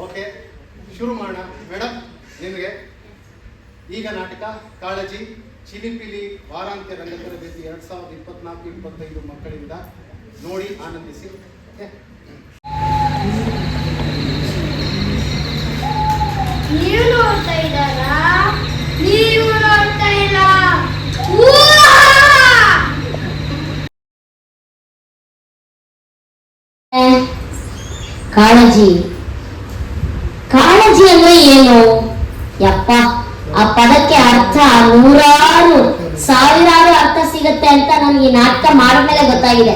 Okay, ಶುರು ಮಾಡೋಣ. Madam, ನಿಮಗೆ ಈಗ ನಾಟಕ ಕಾಳಜಿ ಚಿಲಿಪಿಲಿ ವಾರಾಂತ್ಯ ರಂಗ ತರಬೇತಿ 2024-25 ಮಕ್ಕಳಿಂದ ನೋಡಿ ಆನಂದಿಸಿ. ನೀವು ನೋಡ್ತಾ ಇದ್ದಾರಾ? ನೀವು ನೋಡ್ತಾ ಇಲ್ಲ. ಕಾಳಜಿ ಕಾಳಜಿ ಅಂದ್ರೆ ಏನು? ಯಪ್ಪ, ಆ ಪದಕ್ಕೆ ಅರ್ಥ ನೂರಾರು ಸಾವಿರಾರು ಅರ್ಥ ಸಿಗುತ್ತೆ ಅಂತ ನನಗೆ ಈ ನಾಟಕ ಮಾಡಿದ್ಮೇಲೆ ಗೊತ್ತಾಗಿದೆ.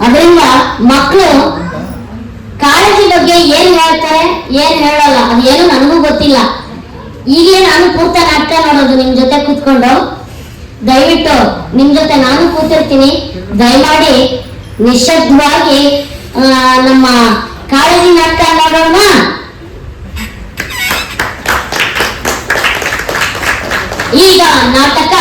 ಅದರಿಂದ ಮಕ್ಕಳು ಕಾಳಜಿ ಬಗ್ಗೆ ಏನ್ ಹೇಳ್ತಾರೆ ಏನ್ ಹೇಳಲ್ಲ ಅದೇನು ನನಗೂ ಗೊತ್ತಿಲ್ಲ. ಈಗಲೇ ನಾನು ಪೂರ್ತ ನಾಟಕ ನೋಡೋದು ನಿಮ್ ಜೊತೆ ಕೂತ್ಕೊಂಡು. ದಯವಿಟ್ಟು ನಿಮ್ ಜೊತೆ ನಾನು ಕೂತಿರ್ತೀನಿ. ದಯಮಾಡಿ ನಿಶ್ಶಬ್ದವಾಗಿ ನಮ್ಮ ಕಾಳಜಿ ನಾಟಕ ನೋಡೋಣ. ಈಗ ನಾಟಕ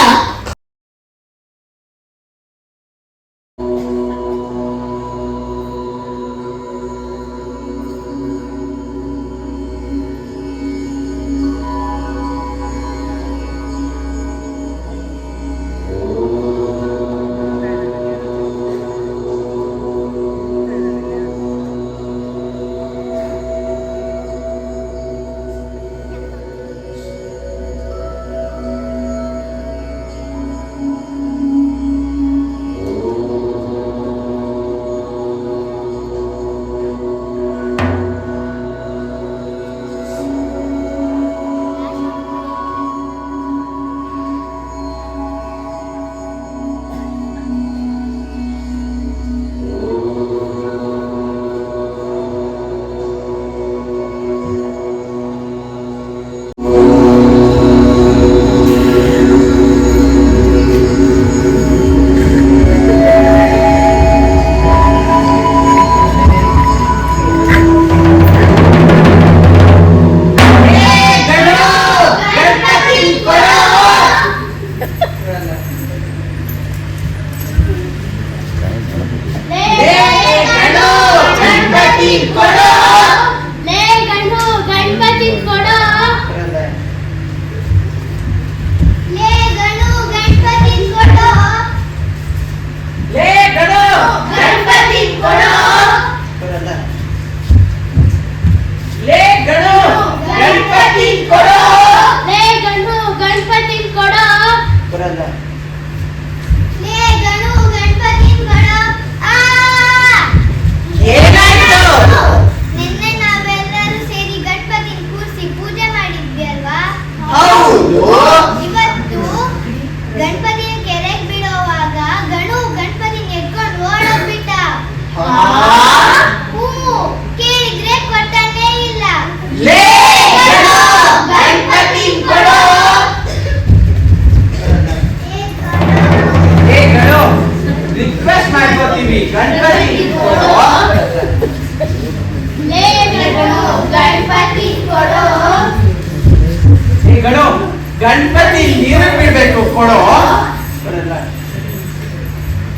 ಗಣಪತಿ ನೀರು ಬಿಡ್ಬೇಕು ಕೊಡೋ.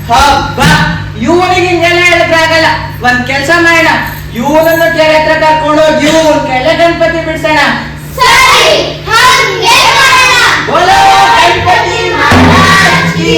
ಹಬ್ಬ ಇವನಿಗೆ ಹಿಂಗೆಲ್ಲ ಹೇಳಕ್ಕಾಗಲ್ಲ. ಒಂದ್ ಕೆಲ್ಸ ಮಾಡೋಣ, ಇವನನ್ನು ಕೆರೆ ಹತ್ರ ಕರ್ಕೊಂಡೋಗಿ ಇವನ್ ಕೆಲೆ ಗಣಪತಿ ಬಿಡ್ಸೋಣ. ಬೋಲೋ ಗಣಪತಿ ಮಹಾರಾಜ್ ಕಿ.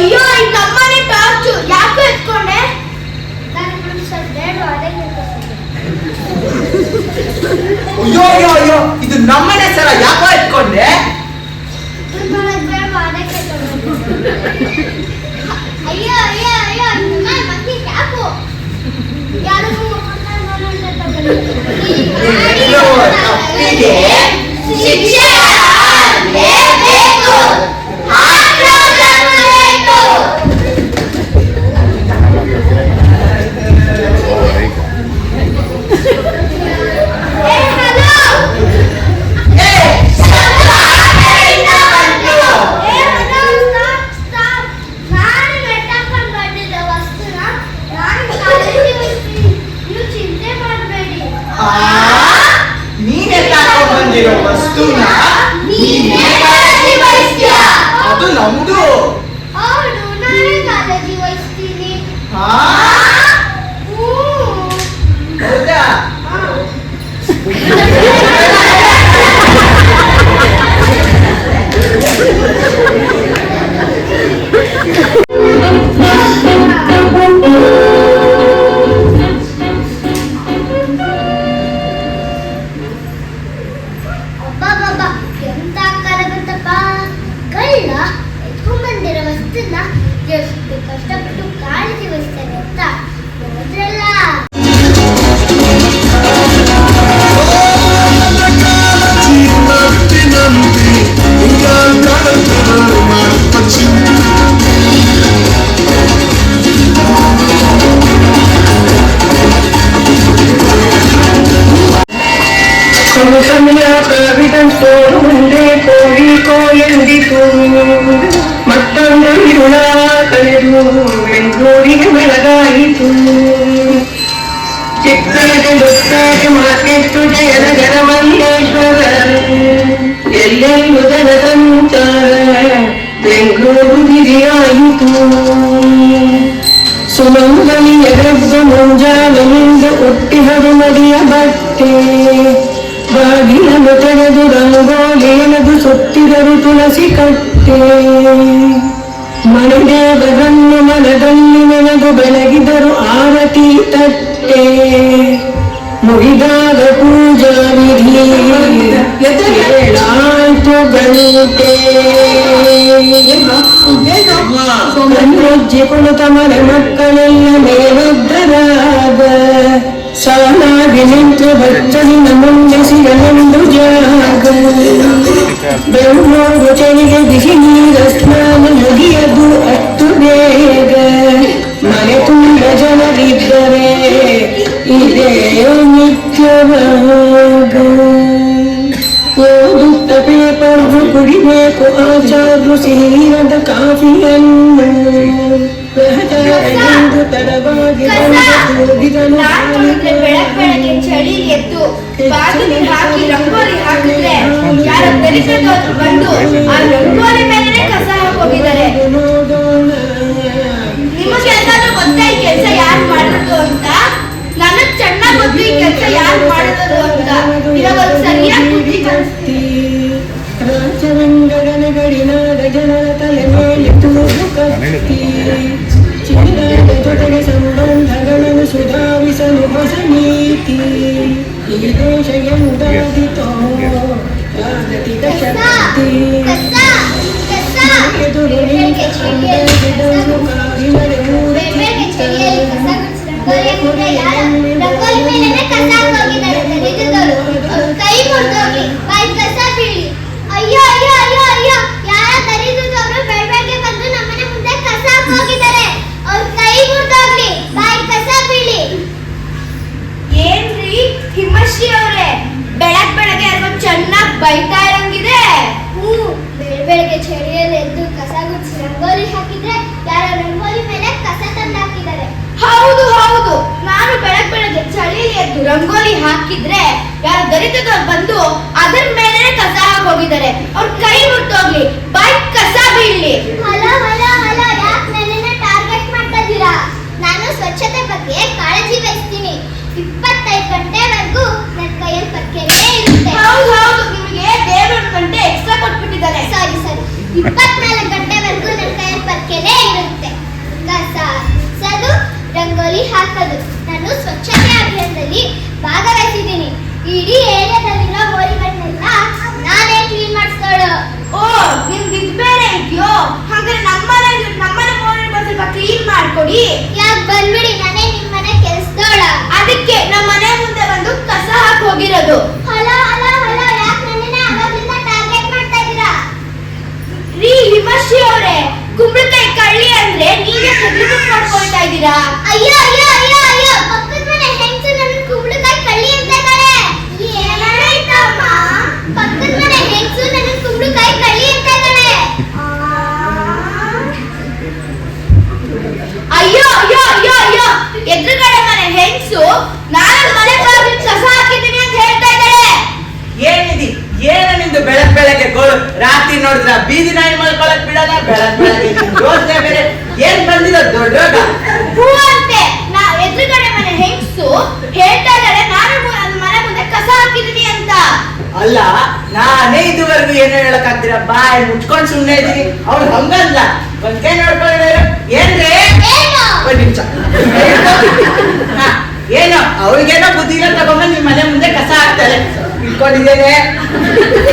ಅಯ್ಯೋ ಇದು ನಮ್ಮನೆ ಟಾರ್ಚು ಯಾಕೆ ಎತ್ಕೊಂಡೆ? ನಾನು ಸ್ವಲ್ಪ ಅದಕ್ಕೆ ಅಯ್ಯೋ ಅಯ್ಯೋ ಅಯ್ಯೋ ಇದು ನಮ್ಮನೆ ಸರ ಯಾಕೋ ಎತ್ಕೊಂಡೆ? ಅಯ್ಯೋ ಅಯ್ಯೋ ಅಯ್ಯೋ ಮಕ್ಕಿ ಯಾಕೋ ಯಾರು ತಪ್ಪಿಗೆ ಶಿಕ್ಷೆ ಆಗಲೇಬೇಕು. ಆಗಲೇಬೇಕು. ವಸ್ತುನ ಅದು ನಮ್ದು. ಹೌದು ನಾನೇ ಕಾಳಜಿ ವಹಿಸ್ತೀನಿ. ಹೌದಾ? ಎಂತ ಕಾಲ ಬಂತಪ್ಪ. ಕಳ್ಳ ಎತ್ಕೊಂಡ್ಬಂದಿರೋ ವಸ್ತುನ ಎಷ್ಟು ಕಷ್ಟಪಟ್ಟು ಕಾಳಜಿ ವಹಿಸ್ತಾರೆ ಅಂತ ನೋಡ್ರಲ್ಲ. ಮತ್ತೊಂದು ಇರುಳ ಕಳೆದು ಬೆಂಗಳೂರಿಗೆ ಬೆಳಗಾಯಿತು. ಚಿಕ್ಕಗೆ ದುಃಖಕ್ಕೆ ಮಾತೆತ್ತು ಜಯದ ಜನಮಲ್ಲೇಶ್ವರ. ಎಲ್ಲೆಲ್ಲೂ ಜನ ಸಂಚಾರ ಬೆಂಗಳೂರು ಗಿರಿಯಾಯಿತು. ಸುಮಂಗಲಿಯ ಗರ್ಭ ಮುಂಜಾನೆಯಿಂದ ಹುಟ್ಟಿಹರು ಮಡಿಯ ಬಟ್ಟೆ. ಬಾಗಿಲನ್ನು ತೆಗೆದು ರಂಗೋಲಿಯನದು ಸುತ್ತಿದರು ತುಳಸಿ ಕಟ್ಟೆ. ಮಣಿದೇವರನ್ನು ಮನದಲ್ಲಿ ನೆನೆದು ಬೆಳಗಿದರು ಆರತಿ ತಟ್ಟೆ. ಮುಗಿದಾಗ ಪೂಜಾ ವಿಧಿ ಏಳಾಯ್ತು ಗಂಟೆ. ಕಣ್ಣೊಜ್ಜಿ ಕುಳಿತ ಮನೆ ಮಕ್ಕಳೆಲ್ಲ ಮೇಲೆದ್ದರಾಗ. ಸಾಲಾಗಿ ನಿಂತು ಬಚ್ಚಲಿನ ಮುಂದೆ ಸಿಗಲೆಂದು ಜಾಗ. ಬೆಂಗಳೂರು ಚಳಿಗೆ ಬಿಸಿ ನೀರ ಸ್ನಾನ ಮುಗಿಯದು ಅಷ್ಟು ಬೇಗ. ಮನೆ ತುಂಬ ಜನರಿದ್ದರೆ ಇದೇ ನಿತ್ಯವಾಗ. ಓದುತ್ತ ಪೇಪರ್ ಕುಡಿಬೇಕು ಆಚಾರ್ರು ಸಿಹಿರದ ಕಾಫಿಯನ್ನು. ತಡವಾಗಿ ಬೆಳಗ್ಗೆ ಚಳಿ ಎದ್ದು ಬಾಗಿಲು ಹಾಕಿ ರಂಗೋಲಿ ಹಾಕಿದ್ರೆ ಯಾರ ದರಿದ್ರದವರು ಬಂದು ಆ ರಂಗೋಲಿ ಮೇಲೆ ಕಸ ಹಾಕೋಗಿದ್ದಾರೆ. ನಿಮಗೆ ಎಲ್ಲಾದ್ರೂ ಗೊತ್ತಾ ಈ ಕೆಲಸ ಯಾರು ಮಾಡಿದ್ರು ಅಂತ? ನನಗ್ ಚೆನ್ನಾಗ್ ಗೊತ್ತು ಈ ಕೆಲಸ ಯಾರು ಮಾಡಿದ್ರು ಅಂತ. ಇವಾಗ ಸರಿಯಾಗಿ ಬುದ್ಧಿ ಕಲಿಸ್ತಿ. ರಾಜರಂಗಗನಗಳಿನಾದ ಜನರ ತಲೆ ಮೇಲೆ ತೂಗು ಕತ್ತಿ. ಚಿನ್ನದ ಜೊತೆಗೆ ಸಂಬಂಧಗಳನ್ನು ಸುಧಾರಿಸಲು ಹೊಸ ನೀತಿ. ಈ ದೇಶ ಎಂದಾದಿತೋ ಜಾಗತಿಕ ಶಕ್ತಿ. ಎದುರು ನಿಂತ ಅಂದರಿದನು ಕಾರಿನರೆ ಮೂರ ಕೈ ಮುರಿದೋಗಿ ಬಾಯಿ ಕಸ ಬೀಳಿ. ಅಯ್ಯೋ ಅಯ್ಯೋ ಅಯ್ಯೋ ಅಯ್ಯೋ ಯಾರ ದರಿದ್ರದವರು ಬೆಳಗ್ಗೆ ಬಂದು ನಮ್ಮನೆ ಮುಂದೆ ಕಸ ಹಾಕೋಗಿದ್ದಾರೆ. ಅವ್ರ ಕೈ ಮುರಿದೋಗ್ಲಿ ಬಾಯಿ ಕಸ ಬೀಳಿ. ಏನ್ರಿ ಹಿಮಶ್ರೀ ಅವ್ರೆ ಬೆಳಗ್ಗೆ ಯಾರೋ ಚೆನ್ನಾಗಿ ಬೈತಾ ಇರಂಗಿದೆ. ಬೆಳಗ್ಗೆ ಚಳಿಯಲ್ಲಿ ಎದ್ದು ಕಸ ಗುಡಿಸಿ ರಂಗೋಲಿ ಹಾಕಿದ್ರೆ ಯಾರ ರಂಗೋಲಿ ಮೇಲೆ ಕಸ ತಂದು ಹಾಕಿದ್ದಾರೆ. ಹೌದು ಹೌದು ನಾನು ಬೆಳಗ್ಗೆ ಚಳಿಯಲ್ಲಿ ಎದ್ದು ರಂಗೋಲಿ ಹಾಕಿದ್ರೆ ಯಾರ ದರಿದ್ರದವ್ರು ಬಂದು ಅದರ ಮೇಲೆ ಕಸ ಹಾಕೋಗಿದ್ದಾರೆ. ಅವ್ರ ಕೈ ಮುರಿದೋಗ್ಲಿ ಬಾಯಿ ಕಸ ಬೀಳ್ಲಿ. ಹಲೋ ಹಲೋ ಹಲೋ ಯಾಕೆ ನನ್ನನ್ನ ಟಾರ್ಗೆಟ್ ಮಾಡ್ತಾ ಇದ್ದೀರಾ? ನಾನು ಸ್ವಚ್ಛತೆ ಬಗ್ಗೆ ಕಾಳಜಿ ವಹಿಸ್ತೀನಿ. 25 ಗಂಟೆವರೆಗೂ ನನ್ನ ಕೈಯಲ್ಲಿ ಪರ್ಕೆನೇ ಇರುತ್ತೆ. ಹೌದು ಹೌದು ನಿಮಗೆ ದೇವರು 1 ಗಂಟೆ ಎಕ್ಸ್ಟ್ರಾ ಕೊಟ್ಬಿಟ್ಟಿದ್ದಾರೆ. ಸರಿ 24 ಗಂಟೆವರೆಗೂ ನನ್ನ ಕೈಯಲ್ಲಿ ಪರ್ಕೆನೇ ಇರುತ್ತೆ. ಬೀದಿ ನಾಯಿ ಮಲ್ಕೊಳಕ್ ಬಿಡಲ್ಲ. ಬೆಳಗ್ಗೆ ಯೋಚನೆ ಬೇರೆ. ಏನ್ ಬಂದಿರೋ ದೊಡ್ಡ ರೋಗ? ಹೂ ಅಂತೆ. ಎದುರುಗಡೆ ಮನೆ ಹೆಂಗ್ಸು ಹೇಳ್ತಾ ಇದ್ದಾರೆ ನಾನು ಮನೆ ಮುಂದೆ ಕಸ ಹಾಕಿದೀನಿ ಅಂತ. ಅಲ್ಲ, ನಾನೇ ಇದುವರೆಗೂ ಏನು ಹೇಳಕ್ಕಾಗ್ತೀರ? ಬಾಯ್ ಮುಚ್ಕೊಂಡ್ ಸುಮ್ನೆ ಇದೀನಿ. ಅವ್ಳು ಹಂಗಲ್ಲ, ಒಂದ್ ಕೈ ನೋಡ್ಕೊಳ್ಳ. ಏನ್ರಿ? ಒಂದ್ ನಿಮಿಷ. ಏನೋ ಅವಳಿಗೇನೋ ಬುದ್ಧಿ ಇಲ್ಲ, ತಗೊಂಡು ನಿಮ್ ಮನೆ ಮುಂದೆ ಕಸ ಹಾಕ್ತಾರೆ ಇಟ್ಕೊಂಡಿದ್ದೇನೆ.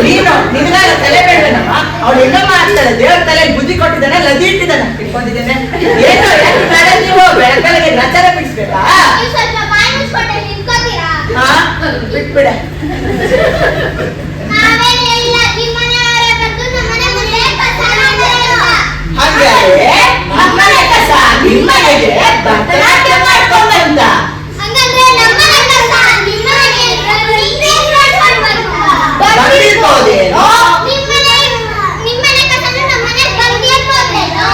ನೀನು ನಿನ್ಗಾಗ ತಲೆ ಬೇಡನಮ್ಮ. ಅವಳು ಹೆಂಗಮ್ಮ ಹಾಕ್ತಾಳೆ? ದೇವ್ರ ತಲೆ ಬುದ್ಧಿ ಕೊಟ್ಟಿದ್ದಾನೆ, ಲದಿ ಇಟ್ಟಿದ್ದಾನೆ ಇಟ್ಕೊಂಡಿದ್ದೇನೆ. ಏನೋ ಯಾಕೆ ಬೇಡ? ನೀವು ಬೆಳಗ್ಗೆ ರಚನೆ ಬಿಡಿಸ್ಬೇಕಾ? ಸ್ವಲ್ಪ ಬಾಯಿ ಮುಚ್ಕೊಂಡೆ ನಿಂತ್ಕೋತೀರಾ? ಹಾ, ಬಿಟ್ಬಿಡ. ನಾವೇನಿಲ್ಲ, ನಿಮ್ಮ ಮನೆಯವರೇ ಬಂದು ನಮ್ಮ ಮನೆ ಮುಂದೆ ಕಸ ಹಾಕಿದ್ರು. ಹಾಗಾದ್ರೆ ನಮ್ಮನೆ ಕಸ ನಿಮ್ಮನೆಗೆ ಭರತನಾಟ್ಯ ಮಾಡ್ಕೊಂಡಂತ. ಹಂಗಂದ್ರೆ ನಮ್ಮನೆ ಕಸ ನಿಮ್ಮ ಮನೆಗೆ ಬಂದಿರ್ಬೋದೇನೋ? ನಿಮ್ಮನೆ ಕಸ ನಮ್ಮನೆ ಬಂದಿರ್ಬೋದೇನೋ?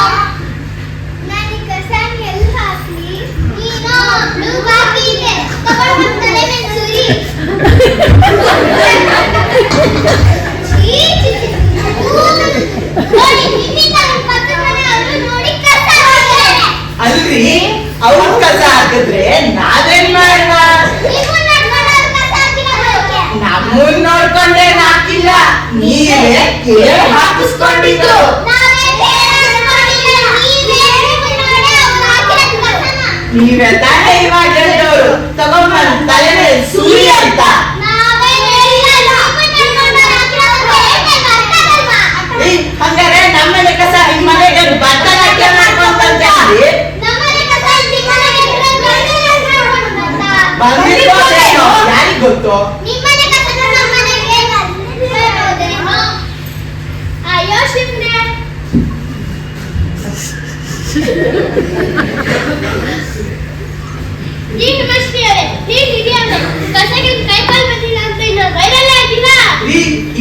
ನಾನು ಈ ಕಸ ಎಲ್ಲಿ ಹಾಕ್ಲಿ? ನೀನು ಒಬ್ಳು ಬಾಕಿ ಇದೆ, ತಗೊಂಡು ತಲೆ ಮೇಲೆ ಸುರಿ. ನೋಡಿ, ನಿಮ್ಮಿಂದ ನಮ್ಮ ಪಕ್ಕದ ಮನೆಯವರು ನೋಡಿ ಕಸ ಹಾಕಿದ್ದಾರೆ. ಅಲ್ರಿ, ಅವ್ರ ಕಸ ಹಾಕಿದ್ರೆ ನಾವೇನ್ ಮಾಡೋಣ? ನಿಮ್ಮನ್ನ ನೋಡೋರು ಕಸ ಹಾಕಿರೋದು. ನಮ್ಮನ್ ನೋಡ್ಕೊಂಡೆ ಹಾಕಿಲ್ಲ, ನೀವೇ ಕೇಳಿ ಹಾಕಿಸ್ಕೊಂಡಿದ್ದು. ನೀವೇ ತಾನೇ ಇವಾಗ ಹೇಳಿದವರು ತಗೊಂಬಂದ್ ತಲೆ ಮೇಲೆ ಸುಳಿ ಅಂತ. ಹಂಗಾರೆ ನಮ್ಮನೆ ಕಸ ನಿಮ್ಮ ಮನೆಗೆ ಭರತನಾಟ್ಯ ಮಾಡ್ಕೊಂಡ್ಬಂದ್ರಿ. ಬಂದಿರ್ಬೋದೇನೋ, ಯಾರಿಗ್ ಗೊತ್ತು? ಅಯ್ಯೋ ಶಿವ್ನೆ, ಈ ನಮಸ್ತೆಯವರೇ, ಹೀಗಿದೆಯಲ್ಲ ಕಸಗೆ ಕೈಕಾಲು ಬಂದಿಲ್ಲ ಅಂತ ಇನ್ನು ವೈರಲ್ ಆಗಿಲ್ಲ.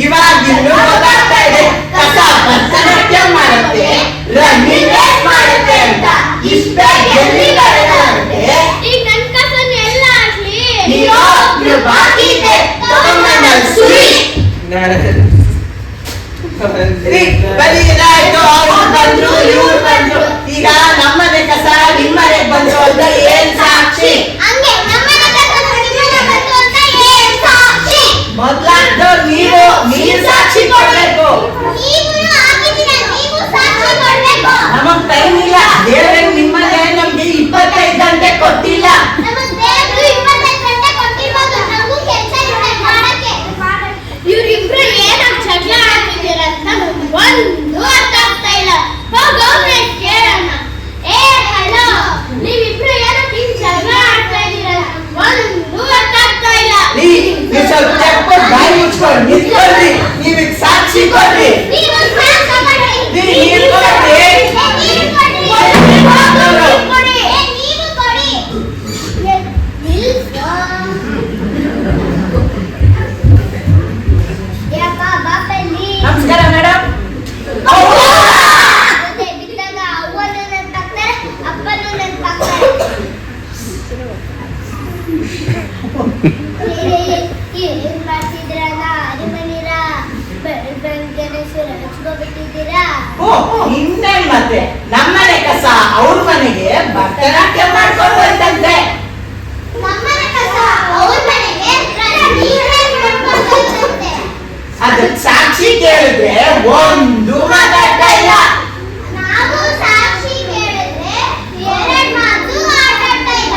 ಇವಾಗಿನ್ನು ಗೊತ್ತಾಗ್ತಾ ಇದೆ ಕಸ ಭರತನಾಟ್ಯ ಮಾಡುತ್ತೆ, ರನ್ನಿಂಗ್ ರೇಸ್ ಮಾಡುತ್ತೆ ಅಂತ. ಇಷ್ಟ ಎಲ್ಲಿ ಬರುತ್ತೆ? ಈಗ ನನ್ನ ಕಸನ ಎಲ್ಲ ಹಾಕ್ಲಿ. ನೀವು ಬಾಕಿ ಇದೆ ತಗೊಂಬಂದ ಸುಳಿ. ಬರೀ ಇದಾಯ್ತು, ಅವ್ರು ಬಂದ್ರು ಇವ್ರು ಬಂದ್ರು. ಈಗ ನಮ್ಮನೆ ಕಸ ನಿಮ್ಮನೆ ಬಂದ್ರು ಅಂತ ಏನ್ ಸಾಕ್ಷಿ? ಹಂಗೆ ನಮ್ಮನೆ ಕಸ ನಿಮ್ಮನೆ ಬಂತು ಅಂತ ಏನ್ ಸಾಕ್ಷಿ? ಮೊದ್ಲಾಗ್ದವ್ರು ನೀವು ಸಾಕ್ಷಿ ಕೊಡ್ಬೇಕು. ನೀವು ಹಾಕಿದ್ದೀರಾ, ನೀವು ಸಾಕ್ಷಿ ಕೊಡ್ಬೇಕು. ನಮಗ್ ಟೈಮ್ ಇಲ್ಲ. ದೇವ್ರೆ ನಿಮ್ಮನೆ ನಮ್ಗೆ 25 ಗಂಟೆ ಕೊಟ್ಟಿಲ್ಲ. ನಮಗೆ ದೇವ್ರು 25 ಗಂಟೆ ಕೊಟ್ಟಿರೋದು, ನಮಗೂ ಕೆಲಸ ಇದೆ ಮಾಡಕ್ಕೆ. ಇವರಿಬ್ರು ಏನಕ್ಕೆ ಜಗಳ ಆಡ್ತಿದ್ದೀರ ಅಂತ ಒಂದು ಅರ್ಥ ಆಗ್ತಾ ಇಲ್ಲ. ಹೋಗೋದ್ರೆ ಕೇಳೋಣ. ಏ ಹಲೋ, ನೀವಿಬ್ರು ಏನಕ್ಕೆ ಹಿಂಗ್ ಜಗಳ ಆಡ್ತಾ ಇದ್ದೀರ? ಒಂದು ಅರ್ಥ ಆಗ್ತಾ ಇಲ್ಲ. ನೀವು ಸ್ವಲ್ಪ ಚೆಕ್ಕೊಂಡು ಬಾಯಿ ಮುಚ್ಕೊಂಡು ನಿಂತ್ಕೊಳ್ರಿ. ನೀವೀಗ ಸಾಕ್ಷಿ ಕೊಡ್ರಿ. ನೀವು ಸಾಕ್ಷಿ ಕೊಡ್ರಿ. ನೀರು ಕೊಡ್ರಿ. ನೀರು ಕೊಡ್ರಿ. ಕೊಡಿ. ನೀವು ಕೊಡಿ. ಯಾಕ ಬಾಪಲ್ಲಿ ನಮಸ್ಕಾರ ಮೇಡಮ್. ಮತ್ತೆ ಬಿದ್ದಾಗ ಅವ್ವನು ನೆನ್ಪಾಗ್ತಾರೆ, ಅಪ್ಪನು ನೆನ್ಪಾಗ್ತಾರೆ. ಏನ್ ಮಾಡ್ತಿದ್ರಲ್ಲ ಅರಿಮನಿರ? ಗಣೇಶರು ಹಚ್ಕೊಬಿಟ್ಟಿದ್ದೀರಾ? ಓ, ಇನ್ನೇನ್ ಮತ್ತೆ ನಮ್ಮನೆ ಕಸ ಅವ್ರ ಮನೆಗೆ ಭರತನಾಟ್ಯ ಮಾಡ್ಕೊಂಡು ಬಂದಂತೆ. ನಮ್ಮನೆ ಕಸ ಅವ್ರ ಮನೆಗೆ ನೀವೇ ಮಾಡ್ಕೊಂಡು ಬಂದಂತೆ. ಅದಕ್ಕೆ ಸಾಕ್ಷಿ ಕೇಳಿದ್ರೆ ಒಂದು ಮಾತಾಡ್ತಾ ಇಲ್ಲ. ನಾವು ಸಾಕ್ಷಿ ಕೇಳಿದ್ರೆ ಎರಡು ಮಾತು ಮಾತಾಡ್ತಾ ಇಲ್ಲ.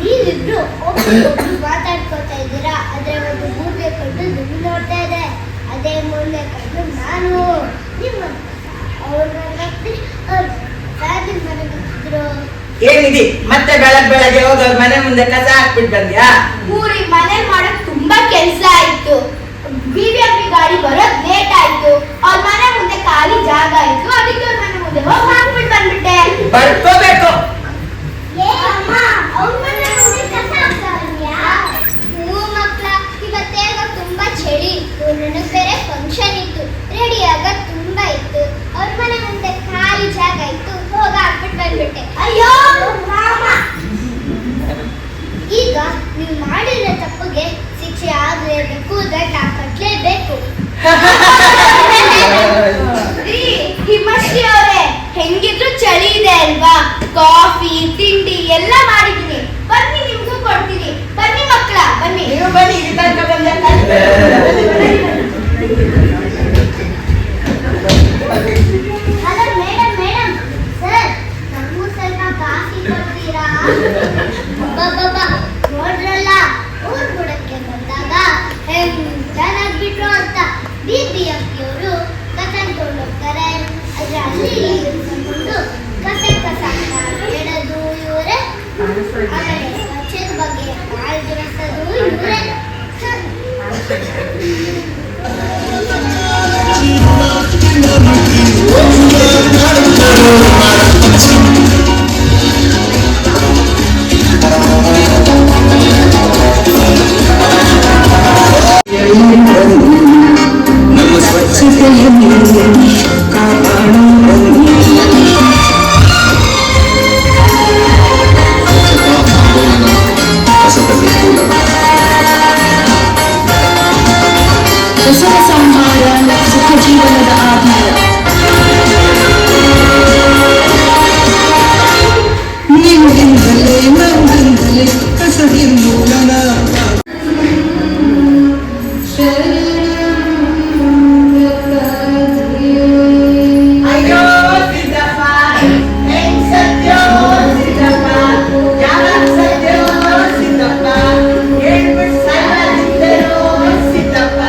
ನೀವಿಬ್ರು ಒಬ್ರು ಮಾತಾಡ್ಕೊತಾ ಇದ್ದೀರಾ, ಆದ್ರೆ ಒಂದು ಮೂಲೆ ಕಣ್ಣು ನಿಮ್ಗೆ ನೋಡ್ತಾ ಇದೆ. ಅದೇ ಮೂಲೆ ಕಣ್ಣು ನಾನು. ನಿಮ್ಮ ಅವ್ರ ಮನೆಗೆ ಹೋಗ್ತೀನಿ, ಅವ್ರ ನಿಮ್ಮ ಮನೆಗೆ ಹೋಗ್ತಿದ್ರು. ಏನಿದಿ ಮತ್ತೆ ಬೆಳಗ್ಗೆ ಹೋಗಿ ಅವ್ರ ಮನೆ ಮುಂದೆ ಕಸ ಹಾಕ್ಬಿಟ್ಟು ಬಂದ್ಯಾ? ಊರಿಗೆ ಮನೆ ಮಾಡಕ್ ತುಂಬಾ ಕೆಲ್ಸ ಆಯ್ತು. BBMP ಗಾಡಿ ಬರೋದ್ ಲೇಟ್ ಆಯ್ತು. ಅವ್ರ ಮನೆ ಮುಂದೆ ಖಾಲಿ ಜಾಗ ಆಯ್ತು, ಅದಕ್ಕೆ ಅವ್ರ ಮನೆ ಮುಂದೆ ಹೋಗಿ ಹಾಕ್ಬಿಟ್ಟು ಬಂದ್ಬಿಟ್ಟೆ. ಬರ್ಕೋಬೇಕು. ಅವ್ರ ಮನೆ ಮುಂದೆ ಕಸ ಹಾಕ್ತಾ ಇದೀಯಾ? ಹ್ಞೂ ಮಕ್ಳ, ಇವತ್ತೇಗ ತುಂಬಾ ಚಳಿ ಇತ್ತು, ನನಗ್ ಬೇರೆ ಫಂಕ್ಷನ್ ಇತ್ತು, ರೆಡಿ ಆಗಕ್ ತುಂಬಾ ಇತ್ತು. ಅವ್ರ ಮನೆ ಮುಂದೆ ಖಾಲಿ ಜಾಗ ಇತ್ತು, ಹೋಗಿ ಹಾಕ್ಬಿಟ್ಟು ಬಂದ್ಬಿಟ್ಟೆ. ಅಯ್ಯೋ ರಾಮ, ಈಗ ನೀವು ಮಾಡಿರೋ ತಪ್ಪಿಗೆ ಶಿಕ್ಷೆ ಆಗಲೇಬೇಕು, ದಂಡ ಕಟ್ಟಲೇಬೇಕು. ರೀ, ಹಿಮಶ್ರೀ ಅವರೇ, ಹೆಂಗಿದ್ರು ಚಳಿ ಇದೆ ಅಲ್ವಾ? ಕಾಫಿ ತಿಂಡಿ ಎಲ್ಲ ಮಾಡಿದ್ದೀನಿ, ಬನ್ನಿ ನಿಮ್ಗೂ ಕೊಡ್ತೀನಿ. ಬನ್ನಿ ಮಕ್ಕಳ, ಬನ್ನಿ. ನೀವು ಬನ್ನಿ, ಇಲ್ಲಿ ತನಕ ಬಂದೆ. ಹಲೋ ಮೇಡಮ್, ಮೇಡಮ್ ಸರ್, ನಮಗೂ ಸ್ವಲ್ಪ ಕಾಫಿ ಕೊಡ್ತೀರಾ? ನೋಡ್ರಲ್ಲ, ಊರ್ ಬುಡಕ್ಕೆ ಬಂದಾಗ ಹೆಂಗ್ ಚೆನ್ನಾಗ್ಬಿಟ್ರು ಅಂತ BBMP-ಯವರು ಕಸ ತೊಗೊಂಡೋಗ್ತಾರೆ. ಆದ್ರೆ ಅಲ್ಲಿ ಇಳಿಸ್ಕೊಂಡು ಕಸ ಅಂತ ಹೇಳೋದು ಇವರೇ, ಆಮೇಲೆ ಸ್ವಚ್ಛದ ಬಗ್ಗೆ ಕಾಳಜಿ ವಹಿಸೋದು ಇವರೇ. ನಮ್ಮ ಸ್ವಚ್ಛತೆಯನ್ನು ಕಾಪಾಡೋ ಕಸದ ಸಂಹಾರ ಸುಖ ಜೀವನದ ಆಧಾರ. ನಿಮ್ಮಿಂದಲೇ ನಮ್ಮಿಂದಲೇ ಕಸ ನಿರ್ಮೂಲನ. ಅಯ್ಯೋ ಸಿದ್ದಪ್ಪ, ಹೆಂಗ್ ಸತ್ಯೋ ಸಿದ್ದಪ್ಪ, ಯಾವಾಗ ಸತ್ಯೋ ಸಿದ್ದಪ್ಪ, ಹೇಳ್ಬಿಟ್ಟು ಸಾಯ್ತಿದ್ದರೋ ಸಿದ್ದಪ್ಪ.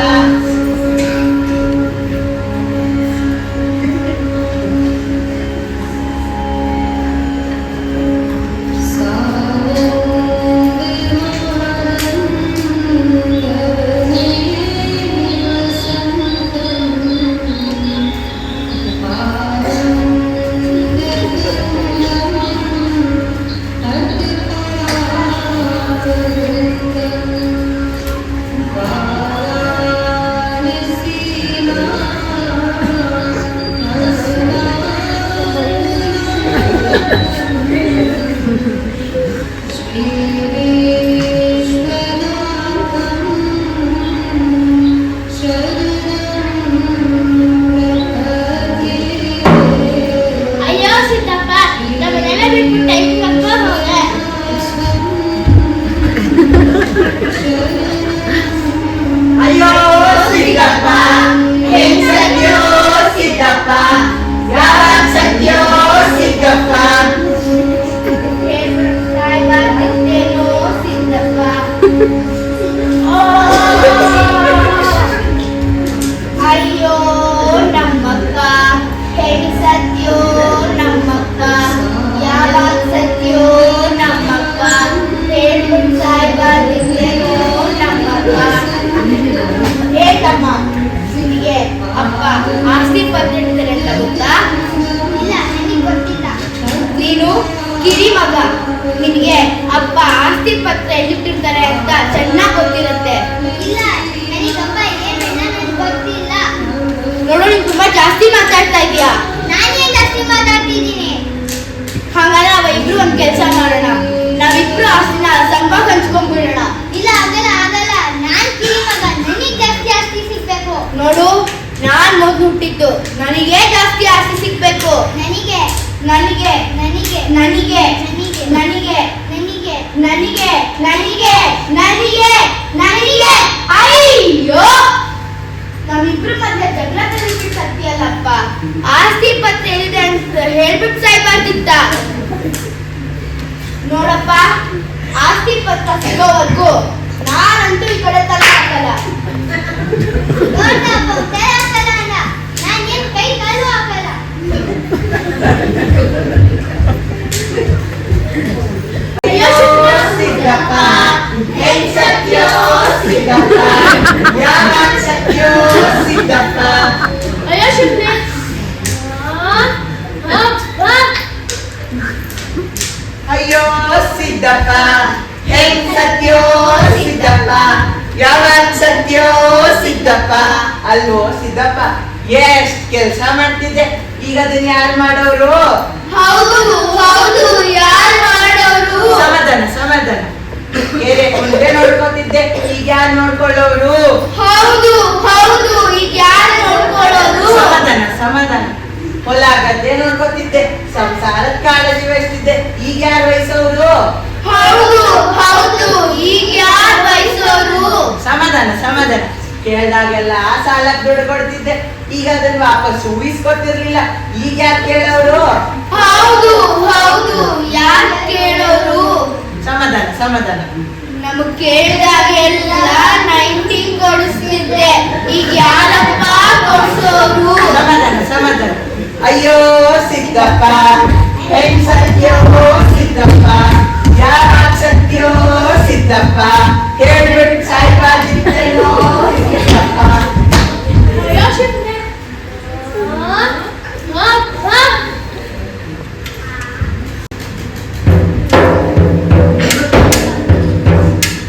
ಅಯ್ಯೋ ಸಿದ್ದಪ್ಪ, ನಮ್ಮನ್ನೆಲ್ಲ ಬಿಟ್ಬಿಟ್ಟು ಟೈಮ್ ಕರ್ಕೊಂಡು ಹೋದೆ. ಅಯ್ಯೋ ಸಿದ್ದಪ್ಪ, ಹೆಂಗ್ ಸತ್ಯೋ ಸಿದ್ದಪ್ಪ, ಯಾವಾಗ ಸತ್ಯೋ ಸಿದ್ದಪ್ಪ. ಹೇಳ್ಬಿಟ್ಟು ಸಾಯ್ಬಾರ್ದಿತ್ತೇನೋ ಸಿದ್ದಪ್ಪ. ಅಯ್ಯೋ ನಮ್ಮಕ್ಕ, ಹೆಂಗ್ ಸತ್ಯೋ ನಮ್ಮಕ್ಕ, ಯಾವಾಗ ಸತ್ಯೋ ನಮ್ಮಕ್ಕ, ಹೇಳ್ಬಿಟ್ಟು ಸಾಯ್ಬಾರ್ದಿತ್ತೇನೋ ನಮ್ಮಕ್ಕ. ಏಕಮ್ಮ, ನಿನಗೆ ಅಪ್ಪ ಆಸ್ತಿ ಪತ್ರ ಇಡ್ತಾರೆ ಅಂತ ಗೊತ್ತಾ? ಇಲ್ಲ, ನನಗೆ ಗೊತ್ತಿಲ್ಲ. ನೀನು ಕಿರಿ ಮಗ, ನಿನಗೆ ಅಪ್ಪ ಆಸ್ತಿ ಪತ್ರ ಎಲ್ಲಿಟ್ಟಿರ್ತಾರೆ ಅಂತ ಚೆನ್ನಾಗಿ ಗೊತ್ತಿರುತ್ತೆ. ಇಲ್ಲ, ನನಗಪ್ಪ ಏನಿಲ್ಲ, ನನಗೆ ಗೊತ್ತಿಲ್ಲ. ನೋಡು, ನೀನು ತುಂಬಾ ಜಾಸ್ತಿ ಮಾತಾಡ್ತಾ ಇದೀಯಾ. ನಾನೇನ್ ಜಾಸ್ತಿ ಮಾತಾಡ್ತಿದ್ದೀನಿ? ಹಾಗಾದ್ರೆ ನಾವ್ ಇಬ್ರು ಒಂದ್ ಕೆಲಸ ಮಾಡೋಣ, ನಾವಿಬ್ರು ಆಸ್ತಿನ ಸಂಭಾಗ ಹಂಚ್ಕೊಂಡ್ಬಿಡೋಣ. ಇಲ್ಲ, ಆಗಲ್ಲ ಆಗಲ್ಲ, ನಾನ್ ಕಿರಿ ಮಗ, ನನಗೆ ಜಾಸ್ತಿ ಆಸ್ತಿ ಸಿಗ್ಬೇಕು. ನೋಡು, ನಾನ್ ಮಗು ಹುಟ್ಟಿದ್ದು, ನನಗೆ ಜಾಸ್ತಿ ಆಸ್ತಿ ಸಿಗ್ಬೇಕು. ನನಗೆ ನನಗೆ ನನಗೆ ನನಗೆ ನನಗೆ ನನಗೆ ನನಗೆ ನನಗೆ ನನಗೆ ನನಗೆ ಅಯ್ಯೋ, ನಾವಿಬ್ರು ಮಧ್ಯೆ ಜಗಳ ತೆಗೆದ್ಬಿಟ್ಟು ಸತ್ಯಲ್ಲಪ್ಪ. ಆಸ್ತಿ ಪತ್ರ ಏನಿದೆ ಅಂತ ಹೇಳ್ಬಿಟ್ಟು ಸಾಯ್ಬಾರ್ದಿತ್ತ. ನೋಡಪ್ಪ, ಆಸ್ತಿ ಪತ್ರ ಸಿಗೋವರೆಗೂ ನಾನಂತೂ ಈ ಕಡೆ ತಲೆ ಹಾಕಲ್ಲ. ನಾನೇನ್ ಕೈ ಕಾಲು ಹಾಕಲ್ಲ. ಸಿದ್ದಪ್ಪ, ಹೆಂಗ್ ಸತ್ಯೋ ಸಿದ್ದಪ್ಪ, ಯಾವಾಗ ಸತ್ಯೋ ಸಿದ್ದಪ್ಪ. ಅಯ್ಯೋ ಶಿವನೇ, ಅಯ್ಯೋ ಸಿದ್ದಪ್ಪ, ಹೆಂಗ್ ಸತ್ಯೋ ಸಿದ್ದಪ್ಪ, ಯಾವಾಗ ಸತ್ಯೋ ಸಿದ್ದಪ್ಪ. ಅಲ್ವೋ ಸಿದ್ದಪ್ಪ, ಎಷ್ಟ್ ಕೆಲ್ಸ ಮಾಡ್ತಿದ್ದೆ, ಈಗ ಅದನ್ನ ಯಾರು ಮಾಡೋರು? ಹೌದು ಹೌದು, ಯಾರು ಮಾಡೋರು? ಸಮಾಧಾನ ಸಮಾಧಾನ. ಮುಂದೆ ನೋಡ್ಕೊತಿದ್ದೆ, ಈಗ ಯಾರು ನೋಡ್ಕೊಳ್ಳೋರು? ಹೌದು ಹೌದು, ಈಗ ಸಮಾಧಾನ. ಹೊಲ ಗದ್ದೆ ನೋಡ್ಕೊತಿದ್ದೆ, ಸಂಸಾರದ ಕಾಳಜಿ ವಹಿಸ್ತಿದ್ದೆ. ಈಗ ಯಾರು ವಹಿಸೋರು? ಹೌದು ಹೌದು, ಈಗ ಯಾರು ವಹಿಸೋರು? ಸಮಾಧಾನ ಸಮಾಧಾನ. ಕೇಳ್ದಾಗೆಲ್ಲ ಸಾಲಕ್ಕೆ ದುಡ್ಡು ಕೊಡ್ತಿದ್ದೆ, ಈಗ ಅದನ್ನ ವಾಪಸ್ ಉಳಿಸ್ಕೊತಿರ್ಲಿಲ್ಲ. ಈಗ ಯಾರು ಕೇಳೋರು? ಹೌದು ಹೌದು, ಯಾರು ಕೇಳೋರು? ಸಮಾಧಾನ ಸಮಾಧಾನ. ನಮಗ್ ಕೇಳಿದಾಗೆಲ್ಲ 90 ಕೊಡಿಸ್ತಿದ್ದೆ, ಈಗ ಯಾರಪ್ಪ ಕೊಡ್ಸೋರು? ಸಮಾಧಾನ ಸಮಾಧಾನ. ಅಯ್ಯೋ ಸಿದ್ದಪ್ಪ, ಹೆಣ್ ಸತ್ಯೋ ಸಿದ್ದಪ್ಪ, ಯಾವಾಗ ಸತ್ಯೋ ಸಿದ್ದಪ್ಪ, ಹೇಳ್ಬಿಟ್ಟು ಸಾಯ್ಬಾರ್ದಿತ್ತೇನೋ ಸಿದ್ದಪ್ಪ.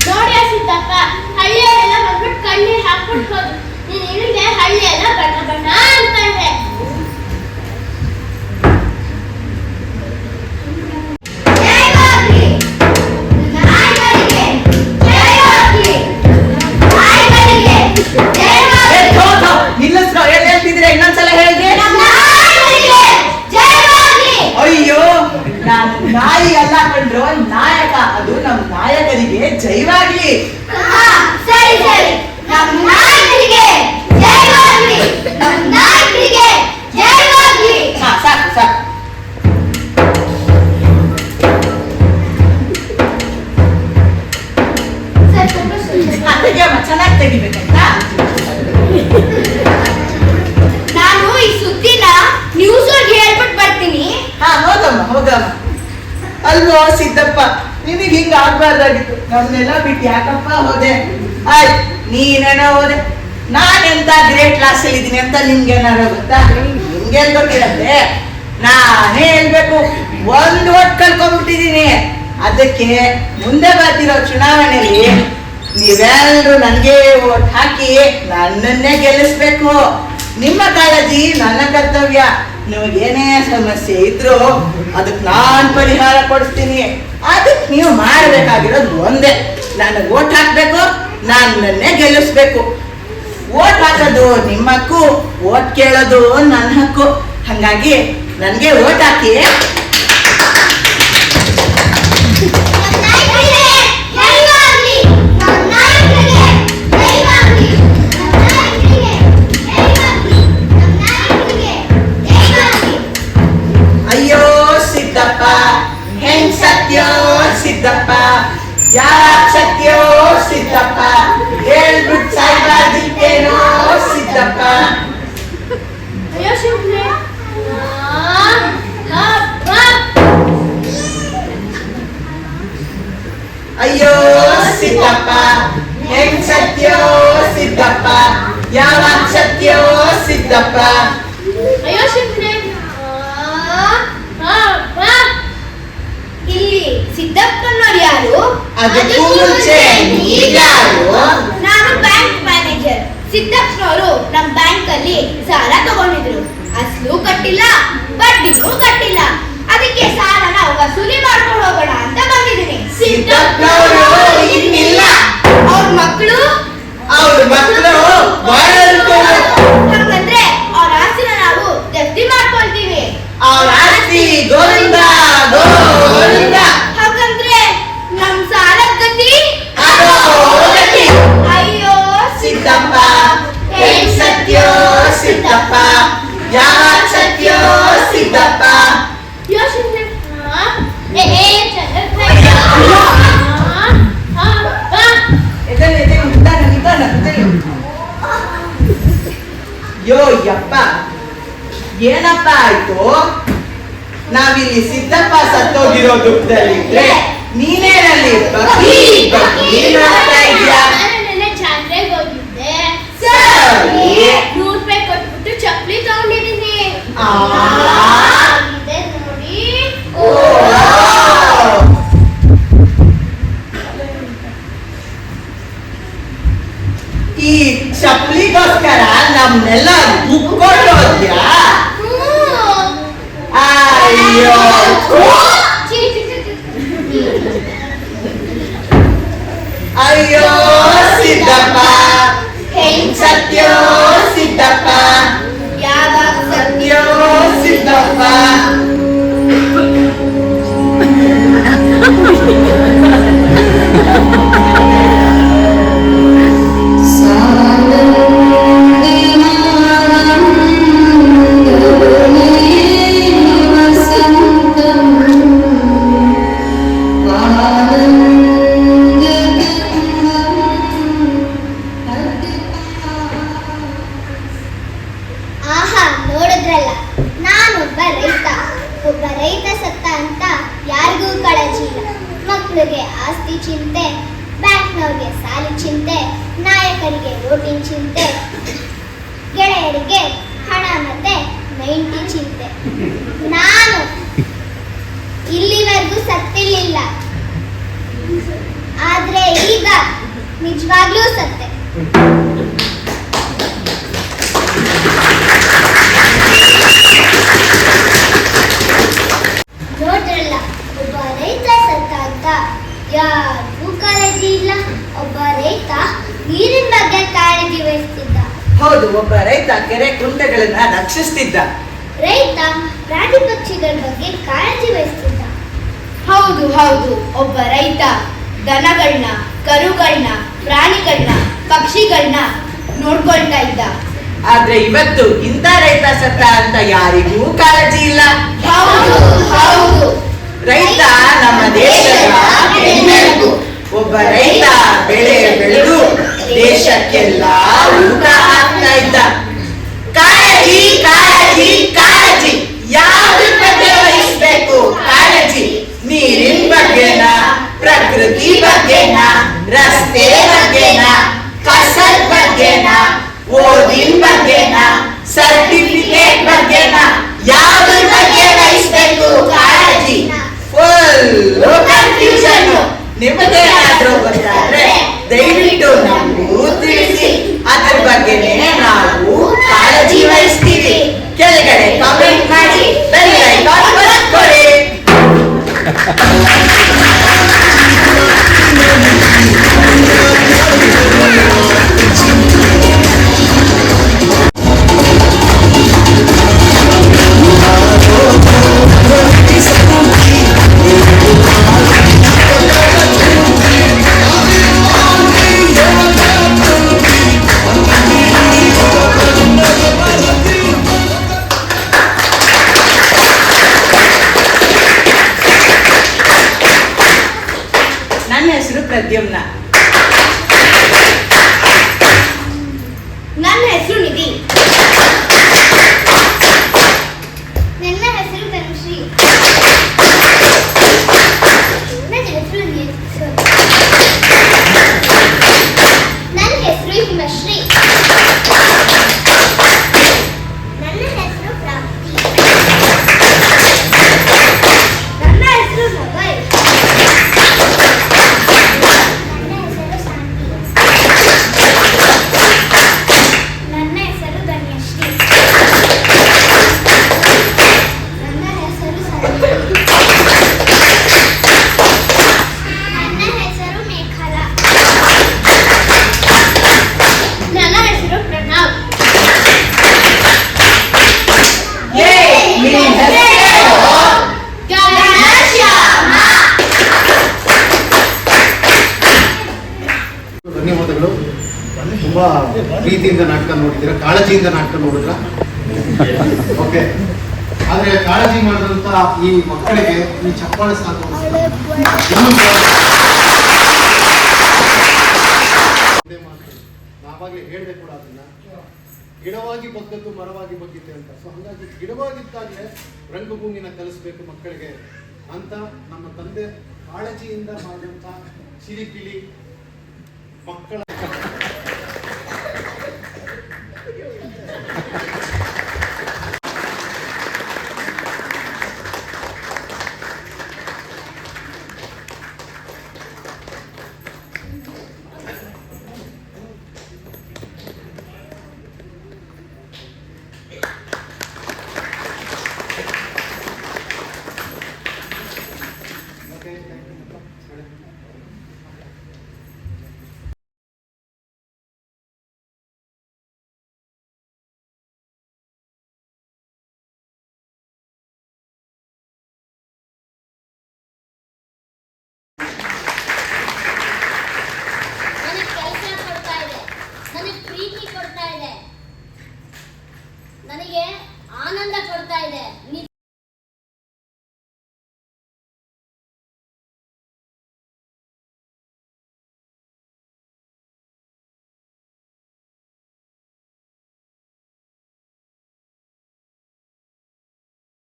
ನೋಡಿ ಸಿದ್ದಪ್ಪ, ಹಳ್ಳಿಯವರೆಲ್ಲ ಬಂದ್ಬಿಟ್ಟು ಕಣ್ಣೀರ್ ಹಾಕ್ಬಿಟ್ಟು ಹೋದ್ರು. ನೀನ್ ಇಳಿಗೆ ಹಳ್ಳಿ ಎಲ್ಲ ಬಣ್ಣ ಬಣ್ಣ ಅಂತ ಇದೆ. ನಿಲ್ಲಿಸ್ರೋ, ಏನ್ ಹೇಳ್ತಿದ್ರೆ ಇನ್ನೊಂದ್ಸಲ ಹೇಳಿ. ಅಯ್ಯೋ, ನಾನು ನಾಯಿ ಅಲ್ಲ ಕಂಡ್ರು, ನಾಯಕ. ಅದು ನಮ್ ನಾಯಕರಿಗೆ ಜೈವಾಗ್ಲಿ. ಸರಿ ಸರಿ, ನಮ್ಮ ನಾಯಕರಿಗೆ ಜಯವಾಗಲಿ, ನಮ್ಮ ನಾಯಕರಿಗೆ ಜಯವಾಗಲಿ. ಸಾಕು ಸಾಕು. ತೆಗಿಯಮ್ಮ, ಚೆನ್ನಾಗಿ ತೆಗಿಬೇಕಂತ. ನಾನು ಈ ಸುದ್ದಿನ ನ್ಯೂಸ್ ಅವ್ರಿಗೆ ಹೇಳ್ಬಿಟ್ಟು ಬರ್ತೀನಿ. ಹೋಗಮ್ಮ ಹೋಗಮ್ಮ. ಅಲ್ವೋ ಸಿದ್ದಪ್ಪ, ನಿನಗೆ ಹಿಂಗ ಆಗ್ಬಾರ್ದಾಗಿತ್ತು. ನಮ್ನೆಲ್ಲ ಬಿಟ್ಟು ಯಾಕಪ್ಪ ಹೋದೆ? ಆಯ್ತು, ನೀನೇನೋ ಹೋದೆ. ನಾನೆಂತ ಗ್ರೇಟ್ ಕ್ಲಾಸ್ ಅಲ್ಲಿ ಇದೀನಿ ಅಂತ ನಿಮ್ಗೇನಾರು ಗೊತ್ತಾ? ನಿಮ್ಗೇನ್ ಗೊತ್ತಿರತ್ತೆ? ನಾನೇ ಹೇಳ್ಬೇಕು, ಒಂದ್ ಓಟ್ ಕಳ್ಕೊಂಡ್ಬಿಟ್ಟಿದೀನಿ. ಅದಕ್ಕೆ ಮುಂದೆ ಬರ್ತಿರೋ ಚುನಾವಣೆಯಲ್ಲಿ ನೀವೆಲ್ಲರೂ ನನಗೆ ಓಟ್ ಹಾಕಿ ನನ್ನನ್ನೇ ಗೆಲ್ಲಿಸ್ಬೇಕು. ನಿಮ್ಮ ಕಾಳಜಿ ನನ್ನ ಕರ್ತವ್ಯ. ನಿಮಗೇನೇ ಸಮಸ್ಯೆ ಇದ್ರು ಅದಕ್ಕೆ ನಾನ್ ಪರಿಹಾರ ಕೊಡಿಸ್ತೀನಿ. ಅದಕ್ಕೆ ನೀವು ಮಾಡಬೇಕಾಗಿರೋದು ಒಂದೇ, ನನಗೆ ಓಟ್ ಹಾಕ್ಬೇಕು, ನನ್ನನ್ನೇ ಗೆಲ್ಲಿಸ್ಬೇಕು. ಓಟ್ ಹಾಕೋದು ನಿಮ್ಮ ಹಕ್ಕು, ಓಟ್ ಕೇಳೋದು ನನ್ನ ಹಕ್ಕು. ಹಂಗಾಗಿ ನನಗೆ ಓಟ್ ಹಾಕಿ. ಅಯ್ಯೋ ಸಿದ್ದಪ್ಪ, ಹೆಂಗ್ ಸತ್ಯೋ ಸಿದ್ದಪ್ಪ, ಯಾವಾಗ ಸತ್ಯೋ ಸಿದ್ದಪ್ಪ, ಹೇಳ್ಬಿಟ್ಟು ಸಾಯ್ಬಾರ್ದಿತ್ತೇನೋ ಸಿದ್ದಪ್ಪ. ಅಯ್ಯೋ ಶಿವನೇ, ಅಯ್ಯೋ ಸಿದ್ದಪ್ಪ, ಹೆಂಗ್ ಸತ್ಯೋ ಸಿದ್ದಪ್ಪ, ಯಾವಾಗ ಸತ್ಯೋ ಸಿದ್ದಪ್ಪ. ಅಯ್ಯೋ ಶಿವನೇ. ಇಲ್ಲಿ ಸಿದ್ದಪ್ಪನವ್ರು ಯಾರು? ಅದಕ್ಕೂ ಮುಂಚೆ ನೀವ್ಯಾರು? ನಾನು ಬ್ಯಾಂಕ್ ಮ್ಯಾನೇಜರ್. ಸಿದ್ದಪ್ಪನವರು ನಮ್ಮ ಬ್ಯಾಂಕ್ ಅಲ್ಲಿ ಸಾಲ ತಗೊಂಡಿದ್ರು. ಅಸಲು ಕಟ್ಟಿಲ್ಲ, ಬಡ್ಡಿನೂ ಕಟ್ಟಿಲ್ಲ. ಅದಕ್ಕೆ ಸಾಲನ ವಸೂಲಿ ಮಾಡ್ಕೊಂಡು ಹೋಗೋಣ ಅಂತ ಬಂದಿದ್ದೀನಿ. ಸಿದ್ದಪ್ಪನವರು ಇನ್ನಿಲ್ಲ. ಅವ್ರ ಮಕ್ಕಳು ಹಂಗಂದ್ರೆ ಅವ್ರ ಆಸ್ತಿನ ನಾವು ಜಪ್ತಿ ಮಾಡ್ಕೊಳ್ತೀವಿ. ಅವ್ರ ಆಸ್ತಿ ಗೋವಿಂದ ಗೋವಿಂದ. ಹಾಗಂದ್ರೆ ನಮ್ ಸಾಲದ ಗತಿ ಅಧೋಗತಿ. ಅಯ್ಯೋ ಸಿದ್ದಪ್ಪ, ಹೆಂಗ್ ಸತ್ಯೋ ಸಿದ್ದಪ್ಪ, ಯಾವಾಗ ಸತ್ಯೋ ಸಿದ್ದಪ್ಪ. ಯೋಚನೆ ಯೋ ಯಪ್ಪ, ಏನಪ್ಪ ಆಯ್ತು? ನಾವಿಲ್ಲಿ ಸಿದ್ದಪ್ಪ ಸತ್ತೋಗಿರೋ ದುಃಖದಲ್ಲಿದ್ರೆ ನೀನೇನಲ್ಲಿ ಬಗ್ಗಿ ಬಗ್ಗಿ ನೋಡ್ತಾ ಇದ್ಯಾ? ಜಾತ್ರೆಗೆ ಹೋಗಿದ್ದೆ, ಸರಿ. 100 ರೂಪಾಯಿ ಕೊಟ್ಬಿಟ್ಟು ಚಪ್ಪಲಿ ತಗೊಂಡಿದ್ದೀನಿ. ಆ. ಇದೆ ನೋಡಿ. ಓ. ಈ ಚಪ್ಪಲಿಗೋಸ್ಕರ ನಮ್ನೆಲ್ಲ ಮುಕ್ಕೊಂಡೋದ್ಯಾ? ಅಯ್ಯೋ, ಅಯ್ಯೋ ಸಿದ್ದಪ್ಪ, ಹೆಂಗ್ ಸತ್ಯೋ ಸಿದ್ದಪ್ಪ, ಯಾವಾಗ ಚಿಂತೆ, ಬ್ಯಾಂಕ್ನವ್ರಿಗೆ ಸಾಲಿ ಚಿಂತೆ, ನಾಯಕರಿಗೆ ಓಟಿನ ಚಿಂತೆ, ಗೆಳೆಯರಿಗೆ ಹಣ ಮತ್ತೆ 90 ಚಿಂತೆ. ನಾನು ಇಲ್ಲಿವರೆಗೂ ಸತ್ತಿರ್ಲಿಲ್ಲ, ಆದ್ರೆ ಈಗ ನಿಜವಾಗ್ಲೂ ಸತ್ತೆ. ನೋಡ್ರಲ್ಲ, ಒಬ್ಬ ರೈತ ಸತ್ತ ಅಂತ ಯಾರಿಗೂ ಕಾಳಜಿ ಇಲ್ಲ. ಒಬ್ಬ ರೈತ ನೀರಿನ ಬಗ್ಗೆ ಕಾಳಜಿ ವಹಿಸ್ತಿದ್ದ. ಹೌದು, ಒಬ್ಬ ರೈತ ಕೆರೆ ಕುಂಟೆಗಳನ್ನ ರಕ್ಷಿಸ್ತಿದ್ದ. ರೈತ ಪ್ರಾಣಿ ಪಕ್ಷಿಗಳ ಬಗ್ಗೆ ಕಾಳಜಿ ವಹಿಸ್ತಿದ್ದ. ಹೌದು ಹೌದು, ಒಬ್ಬ ರೈತ ದನಗಳನ್ನ, ಕರುಗಳನ್ನ, ಪ್ರಾಣಿಗಳನ್ನ, ಪಕ್ಷಿಗಳನ್ನ ನೋಡ್ಕೊಳ್ತಾ ಇದ್ದ. ಆದ್ರೆ ಇವತ್ತು ಇಂಥ ರೈತ ಸತ್ತ ಅಂತ ಯಾರಿಗೂ ಕಾಳಜಿ ಇಲ್ಲ. ಹೌದು ಹೌದು, ರೈತ ನಮ್ಮ ದೇಶದ ಬೆನ್ನೆಲುಬು. ಒಬ್ಬ ರೈತ ಬೆಳೆ ಬೆಳೆದು ದೇಶಕ್ಕೆಲ್ಲ ಊಟ ಹಾಕ್ತಾ ಇದ್ದ. ಕಾಳಜಿ ಕಾಳಜಿ ಕಾಳಜಿ, ಯಾವ್ದ್ರ ಬಗ್ಗೆ ವಹಿಸ್ಬೇಕು ಕಾಳಜಿ? ನೀರಿನ ಬಗ್ಗೆನ, ಪ್ರಕೃತಿ ಬಗ್ಗೆನ, ರಸ್ತೆ ಬಗ್ಗೆನ, ಕಸದ ಬಗ್ಗೆನ, ಓದಿನ ಬಗ್ಗೆನ, ಸರ್ಟಿಫಿಕೇಟ್ ಬಗ್ಗೆನ, ಯಾವ್ದ್ರ ಬಗ್ಗೆ ವಹಿಸ್ಬೇಕು ಕಾಳಜಿ? Full confusion. ನಿಮಗೇನಾದ್ರೂ ಗೊತ್ತಾದ್ರೆ ದಯವಿಟ್ಟು ನಮಗೂ ತಿಳಿಸಿ. ಅದ್ರ ಬಗ್ಗೆನೇ ನಾವು ಕಾಳಜಿ ವಹಿಸ್ತೀವಿ. ಕೆಳಗಡೆ ಕಾಮೆಂಟ್ ಮಾಡಿ, ಬೆಲ್ ಐಕಾನ್ ಒತ್ತಿ. ನನ್ನ ಹೆಸರು ಪ್ರದ್ಯುಮ್ನ. ನನ್ನ ಹೆಸರು ನಿಧಿ. ನನ್ನ ಹೆಸರು ಧನುಶ್ರೀ. ನನ್ನ ಹೆಸರು ನೀಲಶ್ರೀ. ನನ್ನ ಹೆಸರು ಹಿಮಶ್ರೀ. ನನ್ನ ಹೆಸರು ಪ್ರಾಪ್ತಿ. ನನ್ನ ಹೆಸರು ನವಲ್. ನನ್ನ ಹೆಸರು ಶಾಂತಿ. ನನ್ನ ಹೆಸರು ಧನ್ಯಶ್ರೀ. ನನ್ನ ಹೆಸರು ಸಂಜಯ್. ನನ್ನ ಹೆಸರು ಮೇಘಲಾ. ನನ್ನ ಹೆಸರು ಪ್ರಣವ್. ನಿನ್ ಹೆಸರೇನು? ಘನಶ್ಯಾಮ. ಧನ್ಯವಾದಗಳು. ತುಂಬಾ ಪ್ರೀತಿಯಿಂದ ನಾಟಕ ನೋಡಿದ್ದೀರಾ, ಕಾಳಜಿಯಿಂದ ನಾಟಕ ನೋಡಿದ್ರ. ಓಕೆ, ಆದ್ರೆ ಕಾಳಜಿ ಮಾಡಿದಂತ ಈ ಮಕ್ಕಳಿಗೆ ಈ ಚಪ್ಪಾಳೆ ಸಾಕು. ನಾವಾಗಲೇ ಹೇಳಿದೆ ಕೂಡ ಅದನ್ನ, ಗಿಡವಾಗಿ ಬಗ್ಗದ್ದು ಮರವಾಗಿ ಬಗ್ಗಿದೆ ಅಂತ. ಸೊ ಹಾಗಾಗಿ ಗಿಡವಾಗಿದ್ದಾಗಲೇ ರಂಗಭೂಮಿನ ಕಲಿಸ್ಬೇಕು ಮಕ್ಕಳಿಗೆ ಅಂತ ನಮ್ಮ ತಂದೆ ಕಾಳಜಿಯಿಂದ ಮಾಡಿದಂಥ ಚಿಲಿಪಿಲಿ ಮಕ್ಕಳ